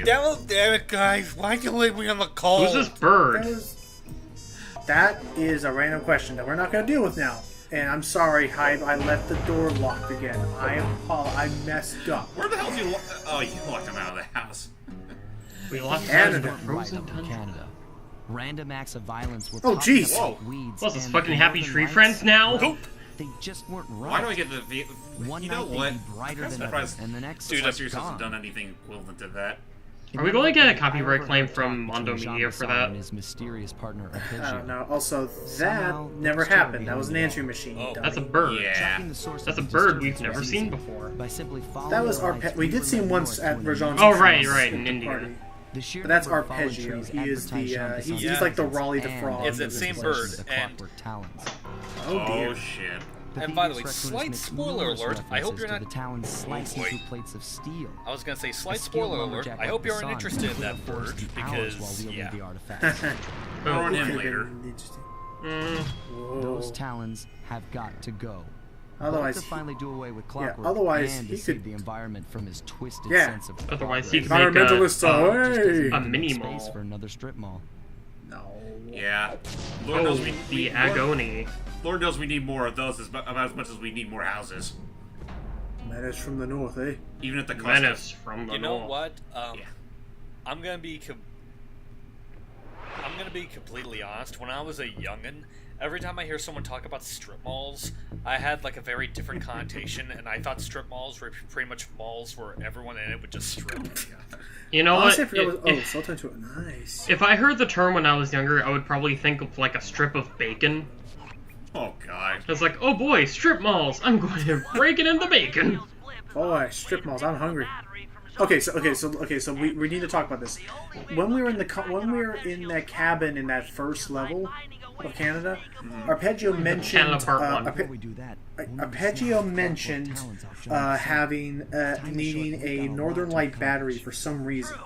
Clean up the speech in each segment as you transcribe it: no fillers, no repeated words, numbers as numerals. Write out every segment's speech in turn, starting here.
Damn it, guys! Why'd you leave me on the cold? Who's this bird? That is a random question that we're not going to deal with now. And I'm sorry, Hyde, I left the door locked again. I messed up. Where the hell did you lock? Oh, you locked him out of the house. We lost Canada. Frozen Canada. Random acts of violence were jeez. Whoa. weeds. What's this, and fucking happy northern tree lights, friends now? Nope. They just weren't right. Why do I get the... One You know night what? they'd be brighter I'm than surprised. others, and the next Dude, was Series hasn't gone. done anything equivalent to that. Are we going to get a copyright claim from Mondo Media for that? His mysterious partner, I don't know. Also, that Somehow, never next door happened. That was an behind answering machine. Oh. dummy. That's a bird. Yeah. That's a bird we've never seen before. By simply That was following the Arpe- lights, we did see him led once north at to an Rajan's Oh, house right, at right, the in India. party. The sheer But that's number of Arpeggio. fallen trees He is the, advertised he's Yeah. like the Raleigh the and Frog. It's that of same this bird, place. the clockwork talons. Oh dear. Oh, shit. The And by the previous way, recorders slight make spoiler numerous alert, I hope references you're to not- the talons slicing boy. through plates of steel. I was gonna say, A slight skilled spoiler alert. lumberjack I hope like you the aren't sun interested in could that have forced bird, through hours while because, wielding yeah. the artifacts. Throw it in Could've later. been interesting. Mm, Those Whoa. talons have got to go. Otherwise, Both to finally do away with clockwork otherwise and he to save could- the environment from his twisted Yeah. sense of Otherwise he progress. could make Environmentalists away! Just doesn't a leave mini space mall. for another strip mall. No. Yeah. Lord Oh, knows the agony. Lord knows we need more of those about as much as we need more houses. Menace from the north, eh? Even at the cost Menace from the You know north. what? Yeah. I'm gonna be completely honest. When I was a youngin', every time I hear someone talk about strip malls, I had like a very different connotation, and I thought strip malls were pretty much malls where everyone in it would just strip. You know Honestly, I what? forgot what, Sultan to it. Nice. If I heard the term when I was younger, I would probably think of like a strip of bacon. Oh, God. It's like, oh boy, strip malls! I'm going to break it into bacon. Boy, strip malls. I'm hungry. Okay, so we need to talk about this. When we were in that cabin in that first level of Canada, Arpeggio mentioned Canada Part 1. Before we do that, Arpeggio mentioned needing a Northern Light battery for some reason.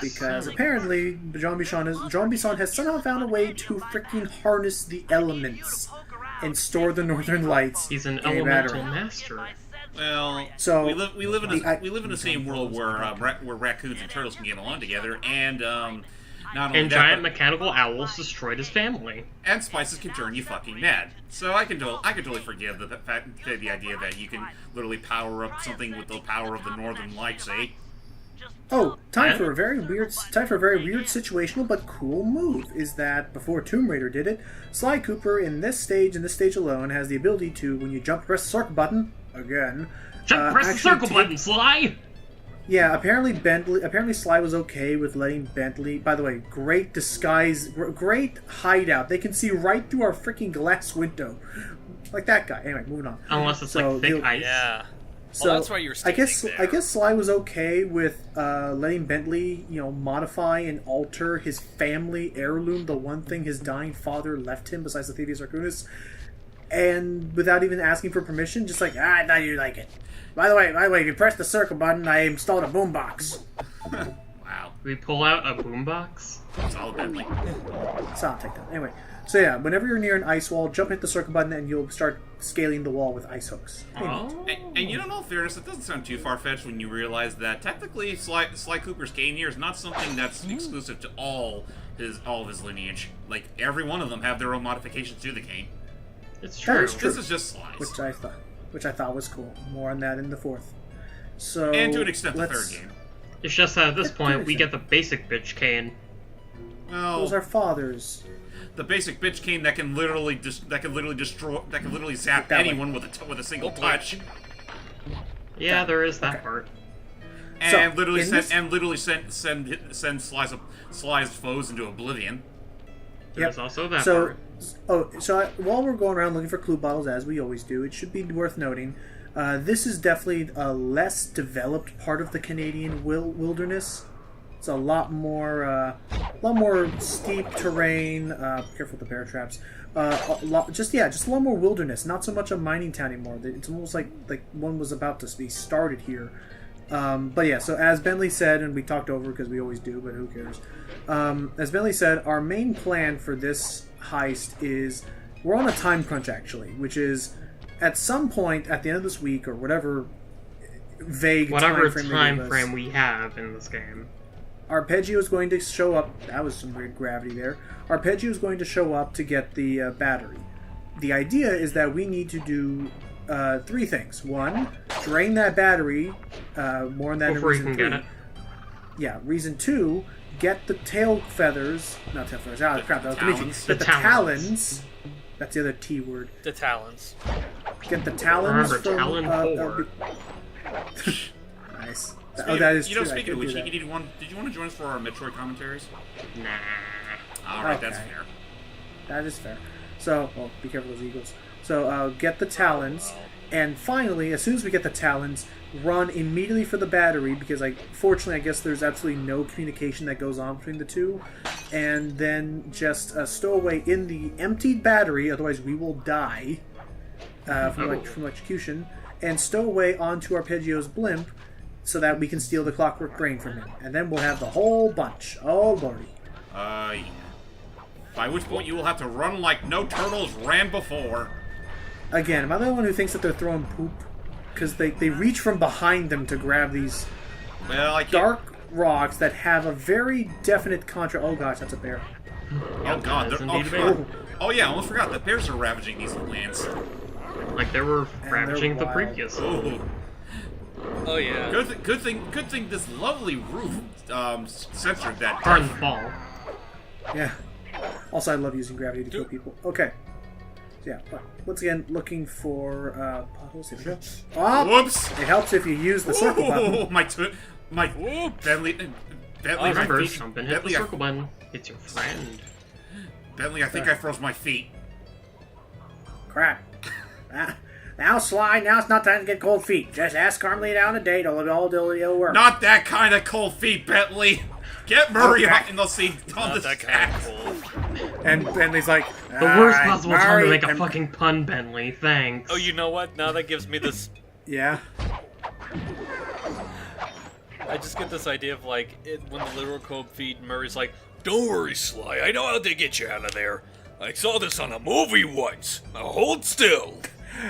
Because apparently Jean Bisson has somehow found a way to freaking harness the elements and store the Northern Lights He's an in a elemental battery. master. Well, So, we live in I- the same world where raccoons and turtles can get along together, and not only And that, giant but, mechanical owls destroyed his family. and spices can turn you fucking mad. So I can totally forgive the idea that you can literally power up something with the power of the Northern Lights, eh? Oh, time for a very weird situational but cool move. Is that before Tomb Raider did it, Sly Cooper in this stage alone has the ability to, when you jump, press the circle button again. Press the actually circle take- button, Sly! Yeah, apparently Sly was okay with letting Bentley. By the way, great disguise, great hideout. They can see right through our freaking glass window, like that guy. Anyway, moving on. Unless it's So like thick he'll- ice. Yeah. So Well, that's why you're I guess standing I there. guess Sly was okay with letting Bentley, modify and alter his family heirloom, the one thing his dying father left him besides the Thieves Arcunis, and without even asking for permission, just like, I thought you'd like it. By the way, if you press the circle button, I installed a boombox. Wow. We pull out a boombox. That's all Bentley. So I'll take that. Anyway, so yeah, whenever you're near an ice wall, hit the circle button and you'll start scaling the wall with ice hooks. Oh. And you know, in all fairness, it doesn't sound too far-fetched when you realize that technically Sly Cooper's cane here is not something that's exclusive to all of his lineage. Like, every one of them have their own modifications to the cane. It's That true. is true. This is just Sly's. Which I thought was cool. More on that in the fourth. So And to an extent, the let's- third game. It's just that at this That's point, pretty we sure. get the basic bitch cane. Those Well, are fathers. the basic bitch cane that can literally zap That way. anyone with a single touch, Yeah, there is that Okay. part. and So, literally in send Sly's foes into oblivion. There's also that So, part. while we're going around looking for clue bottles, as we always do, it should be worth noting, this is definitely a less developed part of the Canadian wilderness. It's a lot more steep terrain. Careful with the bear traps. Just a lot more wilderness. Not so much a mining town anymore. It's almost like one was about to be started here. But yeah, so as Bentley said, and we talked over because we always do, but who cares? As Bentley said, our main plan for this heist is we're on a time crunch actually, which is at some point at the end of this week or whatever vague Whatever time time frame we have in this game. Arpeggio is going to show up. That was some weird gravity there. Arpeggio is going to show up to get the battery. The idea is that we need to do 3 things. 1, drain that battery. More on that Before in you reason can 3. get it. Yeah, reason 2, get the tail feathers. Not tail feathers. Ah, crap. That was talons. Get the talons. That's the other T word. The talons. Get the talons Remember, from... Talon 4. Nice. Speaking That is true. I speaking could of which, do that. did you want to join us for our Metroid commentaries? Nah. All right, Okay. that's fair. That is fair. So, well, be careful of those eagles. So, get the talons, and finally, as soon as we get the talons, run immediately for the battery, because, fortunately, I guess there's absolutely no communication that goes on between the two, and then just stow away in the emptied battery, otherwise we will die from electrocution, and stow away onto Arpeggio's blimp, so that we can steal the clockwork brain from him. And then we'll have the whole bunch. Oh, lordy. Yeah. By which point you will have to run like no turtles ran before. Again, am I the only one who thinks that they're throwing poop? Because they reach from behind them to grab these Well, I can't... dark rocks that have a very definite contra... Oh gosh, that's a bear. Oh god, That's they're... indeed a Oh, bear. oh yeah, I almost forgot. The bears are ravaging these lands. Like they were they're ravaging the wild. previous. Oh. Oh yeah. Good thing this lovely roof censored that. Pardon the fall. Yeah. Also, I love using gravity to kill people. Okay. So, yeah, once again, looking for potholes. Here we go. Oh! Whoops! It helps if you use the circle button. Oh, my Bentley, my Remember, feet. jump and hit the Bentley, circle button. It's your friend. Bentley, I think I froze my feet. Crap. Now, Sly, now it's not time to get cold feet. Just ask Carmelita on a date. It'll work. Not that kind of cold feet, Bentley. Get Murray Okay. out and they'll see on Not the that kind of stats. cool. And Bentley's like, The worst "Alright, possible time to Murray," make a and- fucking pun, Bentley. Thanks. Oh, you know what? Now that gives me this. Yeah. I just get this idea of when the literal cold feet, Murray's like, "Don't worry, Sly. I know how to get you out of there. I saw this on a movie once. Now hold still."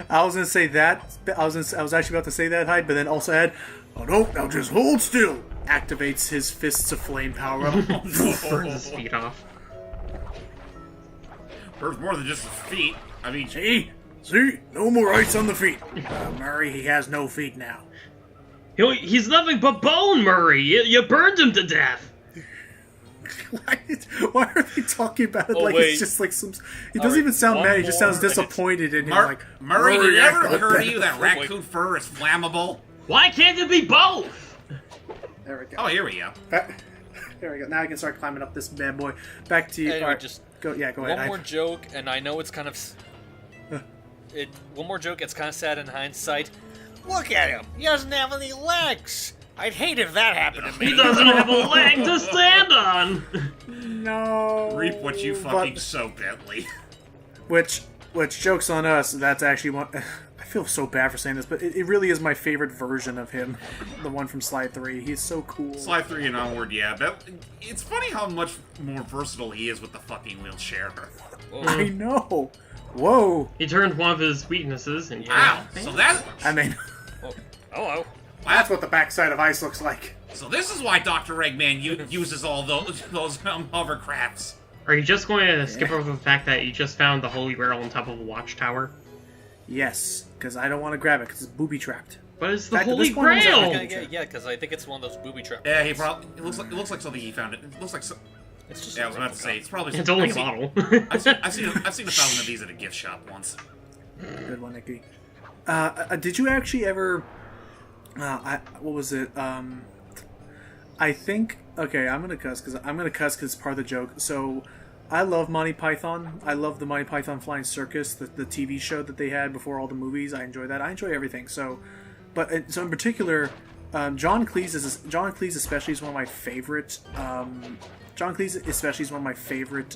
I was gonna say that. I was actually about to say that, Hyde, but then also had, "Oh no, now just hold still." Activates his fists of flame power up. Burns his feet off. There's more than just his feet. I mean, See, no more ice on the feet. Murray, he has no feet now. He's nothing but bone, Murray. You burned him to death. Why are they talking about it Oh, like wait. it's just like some? It doesn't Alright, even sound one mad. He just sounds more, and it's- disappointed in him. Like Murray, did it I ever got occur to that." you that wait. raccoon fur is flammable? Why can't it be both? There we go. Oh, here we go. There we go. Now I can start climbing up this bad boy. Back to you. Anyway, Alright, just go. Yeah, go ahead. one more joke, and I know it's kind of. One more joke. It's kind of sad in hindsight. Look at him. He doesn't have any legs. I'd hate if that happened to He me. doesn't have a leg to stand on. No. Reap what you fucking But- sow, Bentley. Which jokes on us. That's actually one. I feel so bad for saying this, but it really is my favorite version of him. The one from Slide 3. He's so cool. Slide 3 and onward, yeah. It's funny how much more versatile he is with the fucking wheelchair. I know. Whoa. He turned one of his weaknesses into. Wow. So I mean, Oh, hello. that's what the backside of ice looks like. So this is why Dr. Eggman uses all those hovercrafts. Are you just going to skip over the fact that you just found the Holy Grail on top of a watchtower? Yes, because I don't want to grab it because it's booby trapped. But it's the Back to Holy this one, was that Grail! Yeah, because I think it's one of those booby traps. Yeah, he probably. It looks like something he found. It looks like. It's just. Yeah, I was about to say it's probably. It's only I've a seen- bottle. I've seen 1,000 of these at a gift shop once. Good one, Nicky. Did you actually ever? What was it? I think. Okay, I'm gonna cuss because it's part of the joke. So, I love Monty Python. I love the Monty Python Flying Circus, the TV show that they had before all the movies. I enjoy that. I enjoy everything. So, so in particular, John Cleese especially is one of my favorite. John Cleese especially is one of my favorite.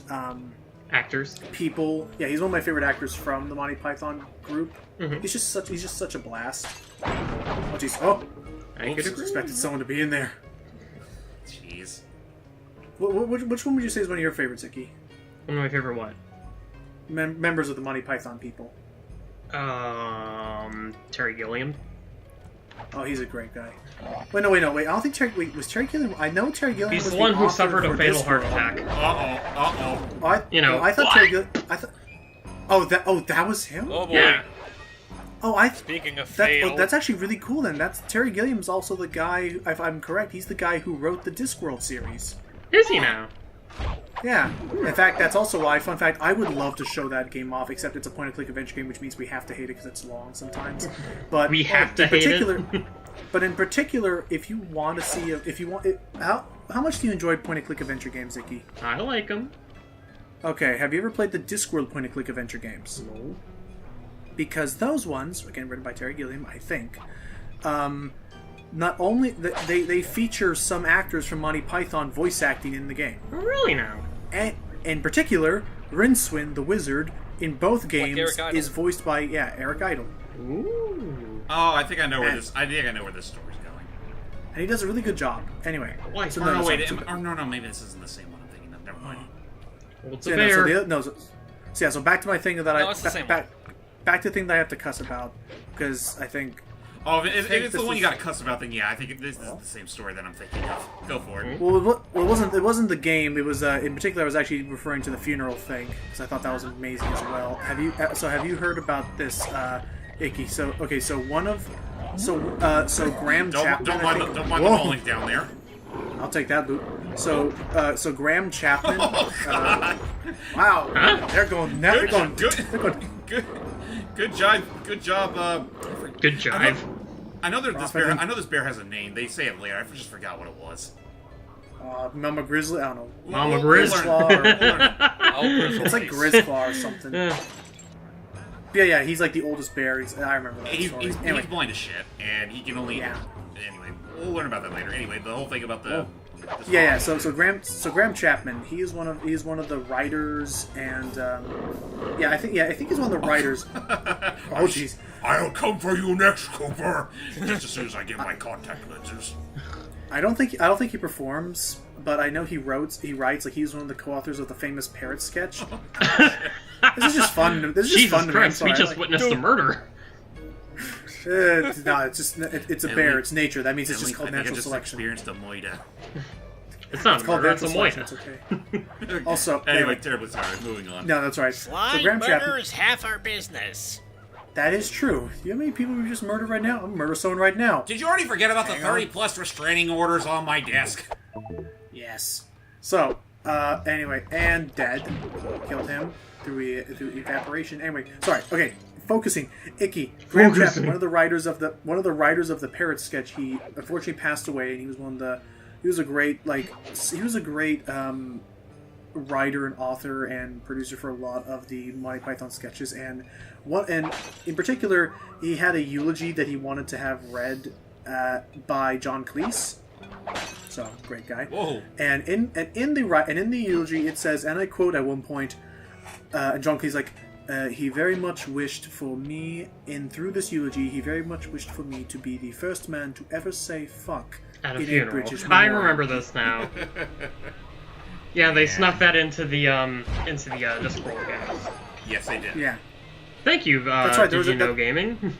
Actors. People. Yeah, he's one of my favorite actors from the Monty Python group. Mhm. He's just such a blast. Oh jeez. Oh, I could agree. expected someone to be in there. Jeez. Which one would you say is one of your favorites, Icky? One of my favorite what? Members of the Monty Python people. Terry Gilliam. Oh, he's a great guy. Wait. I don't think Terry. Wait, was Terry Gilliam? I know Terry Gilliam. He's was the one who author suffered a for fatal heart Discworld. attack. I thought Terry Gilliam. I thought. That was him. Oh boy. Yeah. Speaking of fail, That's actually really cool. Then that's Terry Gilliam's also the guy. If I'm correct, he's the guy who wrote the Discworld series. Is he now? Yeah. In fact, that's also why. Fun fact: I would love to show that game off, except it's a point-and-click adventure game, which means we have to hate it because it's long sometimes. But We have to hate it. But in particular, if you want to see, how much do you enjoy point-and-click adventure games, Icky? I like him. Okay, have you ever played the Discworld point-and-click adventure games? No. Because those ones, again written by Terry Gilliam, I think, not only they feature some actors from Monty Python voice acting in the game, Really now? and in particular, Rincewind the Wizard in both games Eric Idle. is voiced by Eric Idle, Ooh. Oh, I think I know where this story's going. and he does a really good job. Anyway, Like, so Or no, wait. so- No, maybe this isn't the same one I'm thinking of. Never mind. Well, it's a Yeah, bear. so back to my thing that No, it's the same back to the thing that I have to cuss about, because I think Oh, if it's the this one you is- got to cuss about, then yeah, I think this is the same story that I'm thinking of. Go for it. it wasn't the game. It was in particular I was actually referring to the funeral thing, because I thought that was amazing as well. Have you heard about this, Icky? So Graham Chapman. Don't I mind think- the Whoa. bowling down there. I'll take that, Boot. So Graham Chapman. Oh, God. Wow, Huh? they're going. They're going. They're going. Good job. Good jive. I know this Rough, bear. I think. I know this bear has a name. They say it later. I just forgot what it was. Mama Grizzly. I don't know. Mama We'll Grizz. learn. Claw. We'll learn. It's like Grizzclaw or something. Yeah. Yeah. He's like the oldest bear. I remember that story. He's Anyway, blind as shit, and he can only. Yeah. Anyway, we'll learn about that later. Anyway, the whole thing about the. this yeah. So Graham Chapman. He is one of the writers, and I think he's one of the writers. Oh jeez. I'll come for you next, Cooper. Just as soon as I get my contact lenses. I don't think he performs, but I know he writes. Like he's one of the co-authors of the famous parrot sketch. This is just fun. This is just Jesus fun to me. I'm Christ, we sorry. just Like, witnessed a murder. no, it's a bear. It's nature. That means it's just called I think I natural just selection. experienced a moida. It's not It's a called murder, it's a natural selection. moida. It's okay. Also, Anyway, terribly sorry. Moving on. no, that's right. Flying So Graham murder Chapman. is half our business. That is true. You know how many people we just murdered right now? I'm gonna murder someone right now. Did you already forget about the Hang on. 30+ restraining orders on my desk? Yes. So, anyway, and dead. Killed him through evaporation. Anyway, sorry. Okay, focusing. Icky. Graham Chapman, one of the writers of the parrot sketch. He unfortunately passed away, and he was a great writer and author and producer for a lot of the Monty Python sketches, and in particular, he had a eulogy that he wanted to have read by John Cleese. So great guy. Whoa. And in the eulogy, it says, and I quote at one point, and John Cleese like, he very much wished for me through this eulogy. He very much wished for me to be the first man to ever say "fuck" At a in funeral. British I memorial. remember this now. Yeah, they snuck that into the Discworld games. Yes, I did. Yeah. Thank you, That's right, there Did was You a- Know Gaming?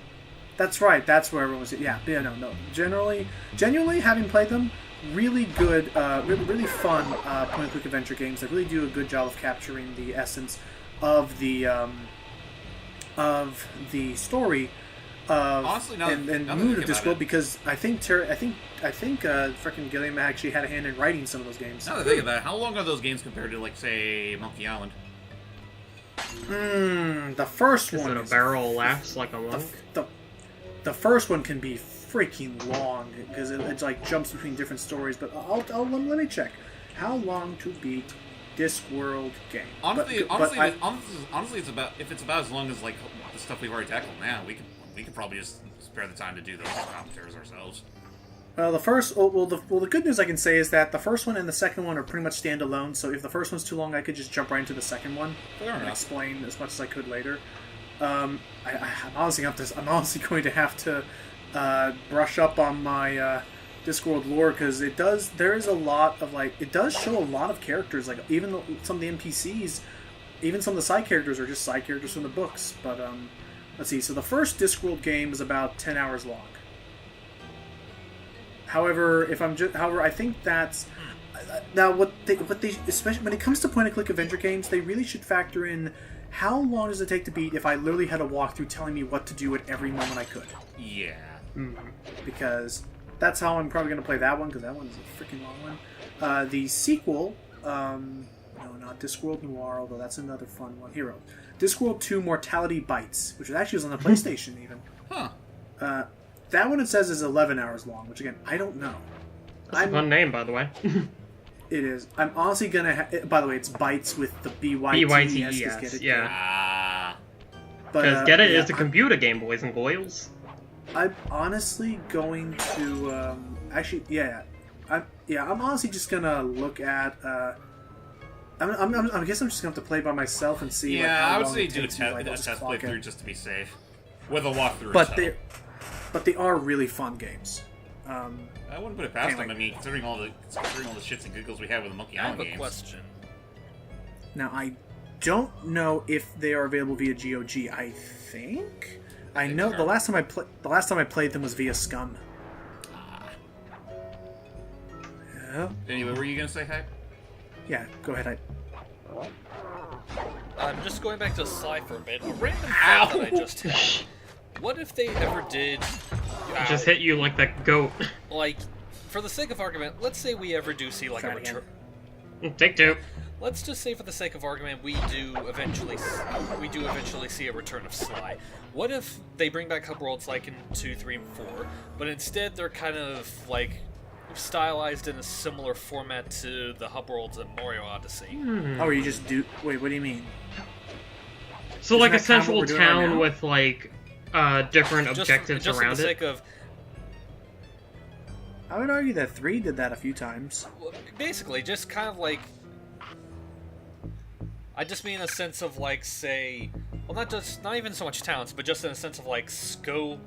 That's right. That's where everyone was. Yeah. No. Genuinely, having played them, really good, really fun point-and-click adventure games that really do a good job of capturing the essence of the story of Honestly, now and that I mood think of about Discworld, it. because I think frickin' Gilliam actually had a hand in writing some of those games. Now that I think about it, how long are those games compared to, like, say, Monkey Island? The first Is one it a is barrel laughs like a the, monk? the first one can be freaking long because it's like jumps between different stories. But let me check how long to beat Discworld game. Honestly, But I- honestly, it's about as long as like the stuff we've already tackled now. We could probably just spare the time to do those commentaries ourselves. Well, the good news I can say is that the first one and the second one are pretty much standalone. So if the first one's too long, I could just jump right into the second one Fair and enough. explain as much as I could later. I'm honestly going to have to brush up on my Discworld lore because it does show a lot of characters. Like even some of the NPCs, even some of the side characters are just side characters from the books. But let's see. So the first Discworld game is about 10 hours long. However, I think that's now what they especially when it comes to point-and-click adventure games, they really should factor in how long does it take to beat if I literally had a walkthrough telling me what to do at every moment I could. Yeah. Because that's how I'm probably going to play that one, because that one's a freaking long one. The sequel, no, not Discworld Noir, although that's another fun one. Hero. Discworld 2 Mortality Bites, which actually is on the PlayStation even. Huh. That one it says is 11 hours long, which again, I don't know. That's a fun name, by the way. It is. I'm honestly going to... By the way, it's Bites with the B-Y-T-E-S. B-Y-T-E-S, yeah. Ah. Because Get It is a computer game, boys and girls. I'm honestly going to... actually, yeah. I'm honestly just going to look at... I guess I'm just going to have to play by myself and see Yeah, how I would long say it do a takes me, like, test just clock playthrough it. just to be safe. With a walkthrough. But they are really fun games. I wouldn't put it past anyway. them. I mean, considering all the shits and giggles we had with the Monkey I Island have a games. question. Now, I don't know if they are available via GOG. I think I know the last time I played them was via Scum. Yeah. Anyway, were you gonna say hi? Yeah, go ahead. I'm just going back to Sly for a bit. A random thought that I just had. What if they ever did... Just hit you like that goat. Like, for the sake of argument, let's say we ever do see, like, Try a it again. return... Take two. Let's just say, for the sake of argument, we do eventually see a return of Sly. What if they bring back Hub Worlds like in 2, 3, and 4, but instead they're kind of, like, stylized in a similar format to the Hub Worlds in Mario Odyssey? Oh, you just do... Wait, what do you mean? So, like, a that kind of central what we're doing right town now? with, like, different objectives just around for the it. sake of... I would argue that 3 did that a few times. Basically, just kind of like... I just mean a sense of, like, say... Well, not even so much towns, but just in a sense of, like, scope,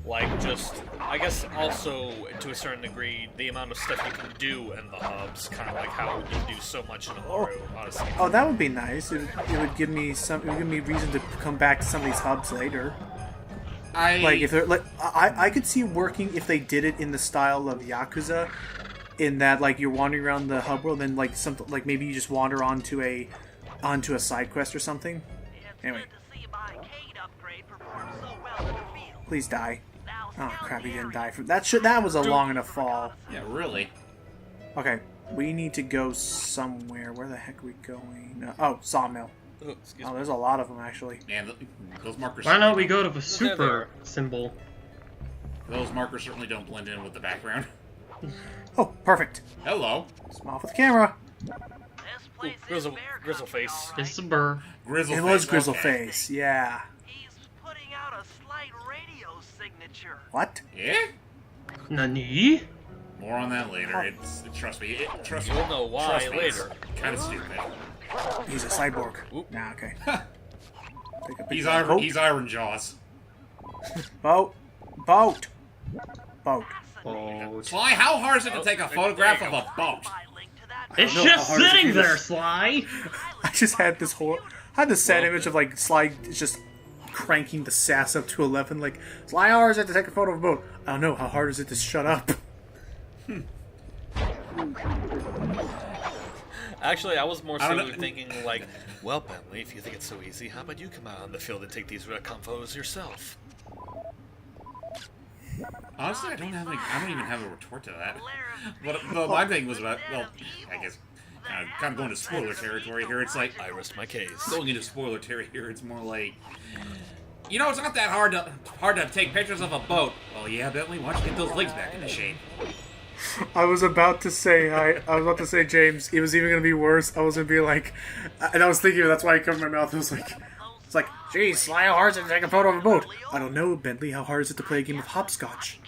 like, just... I guess also, to a certain degree, the amount of stuff you can do in the hubs, kind of like how you can do so much in the Mario Odyssey. Oh, that would be nice. It would give me reason to come back to some of these hubs later. Like if they're like, I could see it working if they did it in the style of Yakuza, in that like you're wandering around the hub world and like something like maybe you just wander onto a side quest or something. Anyway, please die. Oh crap, he didn't die from that. That was a long enough fall. Yeah, really. Okay, we need to go somewhere. Where the heck are we going? Oh, Sawmill. Oh, excuse Oh, me. there's a lot of them actually. Man, those markers. Why don't we go to the there. super symbol? Those markers certainly don't blend in with the background. Oh, perfect. Hello, Smile for the camera. Ooh, Grizzle face. It's a burr. Grizzle. It was face, Grizzle okay. Face, yeah. He's putting out a slight radio signature. What? Yeah. Nani? More on that later. Trust me. Trust me. You'll know why Trust me, later. Kind of stupid. He's a cyborg. Oop. Nah, okay. Take a He's picture. Iron. Boat. He's Iron Jaws. Boat. Boat. Boat. Oh, Sly, how hard is it to take a photograph of a boat? it's know just how hard it is sitting to there, just- Sly. I just had this sad image of like Sly just cranking the sass up to 11. Like, Sly, how hard is it to take a photo of a boat? I don't know. How hard is it to shut up? Actually, I was more I so don't know. thinking, like, well, Bentley, if you think it's so easy, how about you come out on the field and take these comp photos yourself? Honestly, I don't even have a retort to that. But my thing was about, well, I guess, kind of going to spoiler territory here. It's like, I rest my case. going into spoiler territory here, it's more like, you know, it's not that hard to take pictures of a boat. Well, yeah, Bentley, why don't you get those legs back into shape? I was about to say, James, it was even going to be worse. I was going to be like, and I was thinking, that's why I covered my mouth. It's like, geez, Sly, how hard is it to take a photo of a boat? I don't know, Bentley, how hard is it to play a game of hopscotch?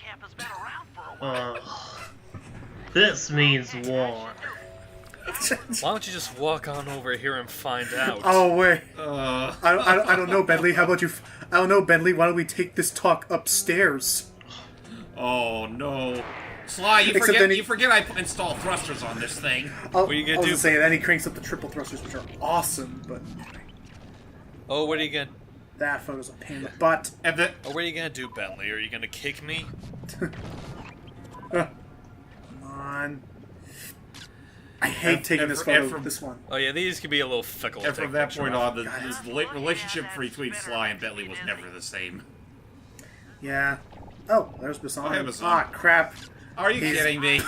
This means war. Why don't you just walk on over here and find out? Oh, wait. I don't know, Bentley. How about you? I don't know, Bentley. Why don't we take this talk upstairs? Oh no, Sly, you Except forget then he- you forget I installed thrusters on this thing. What are you gonna I was do? gonna say, then he cranks up the triple thrusters, which are awesome. But Oh, what are you gonna... That photo's a pain in the butt. And the Or what are you gonna do, Bentley? Are you gonna kick me? Come on. I hate taking this photo. This one. Oh yeah, these can be a little fickle. to and take from that picture point of. on, the relationship between Sly and Bentley was never the same. Yeah. Oh, there's Basan. Oh, hey, Basan. Ah, crap. Are you He's- kidding me?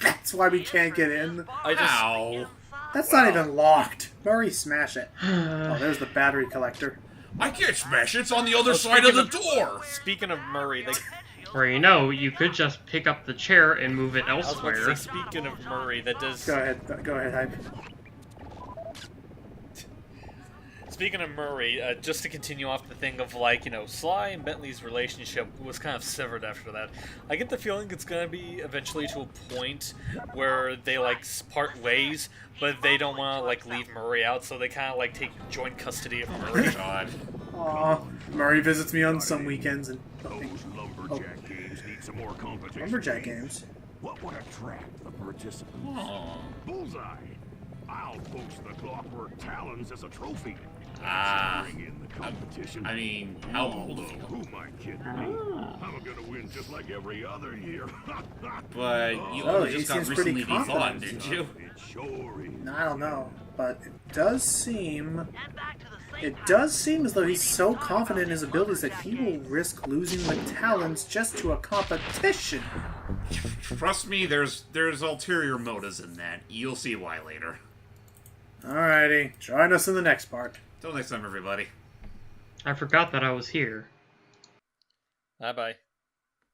That's why we can't get in. I just Ow. That's not even locked. Murray, smash it. Oh, there's the battery collector. I can't smash it. It's on the other side of the door. speaking of Murray, they, Or, you know, you could just pick up the chair and move it I was about to elsewhere. say, speaking of Murray, that does. Go ahead, Hype. Speaking of Murray, just to continue off the thing of like, you know, Sly and Bentley's relationship was kind of severed after that. I get the feeling it's gonna be eventually to a point where they like part ways, but they don't want to like leave Murray out, so they kind of like take joint custody of Murray. God. Aw, Murray visits me on some weekends and Those lumberjack games need some more competition. lumberjack games. What would attract the participants? Oh. Bullseye. I'll post the Clockwork Talons as a trophy. Ah. Bring in the competition. I mean, how old Although, of you? who might kid me? I'm gonna win just like every other year. But you Oh, only he just got seems pretty recently thought, confident. didn't you? It sure is. I don't know, but it does seem And back to the same it does seem as though he's so confident in his abilities that he will risk losing the talons just to a competition. Trust me, there's ulterior motives in that. You'll see why later. Alrighty, join us in the next part. Till next time, everybody. I forgot that I was here. Bye bye.